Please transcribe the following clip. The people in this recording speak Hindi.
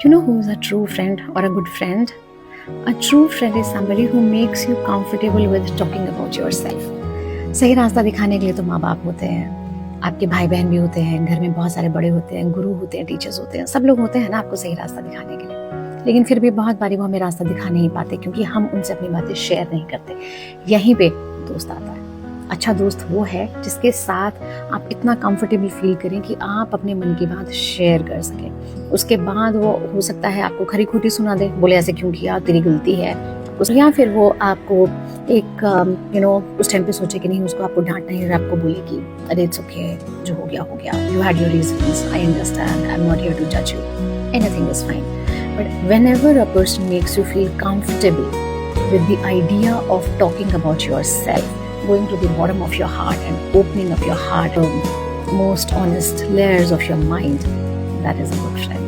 You know who is a true friend or a good friend? A true friend is somebody who makes you comfortable with talking about yourself. सही रास्ता दिखाने के लिए तो माँ बाप होते हैं, आपके भाई बहन भी होते हैं, घर में बहुत सारे बड़े होते हैं, गुरु होते हैं, टीचर्स होते हैं, सब लोग होते हैं ना आपको सही रास्ता दिखाने के लिए। लेकिन फिर भी बहुत बारी वो हमें रास्ता दिखा नहीं पाते क्योंकि हम उनसे अपनी बातें शेयर नहीं करते। यहीं पे दोस्त आता है। अच्छा दोस्त वो है जिसके साथ आप इतना कंफर्टेबल फील करें कि आप अपने मन की बात शेयर कर सकें। उसके बाद वो हो सकता है आपको खरी खोटी सुना दे, बोले ऐसे क्यों किया, तेरी गलती है, या फिर वो आपको एक उस टाइम पे सोचे कि नहीं उसको आपको डांटना है और आपको बोले कि अरे इट्स ओके, जो हो गया, you had your reasons, I understand, I am not here to जज you, anything is fine. But whenever a person makes you feel comfortable with the idea of talking about yourself, going to the bottom of your heart and opening up your heart, most honest layers of your mind, that is a good friend.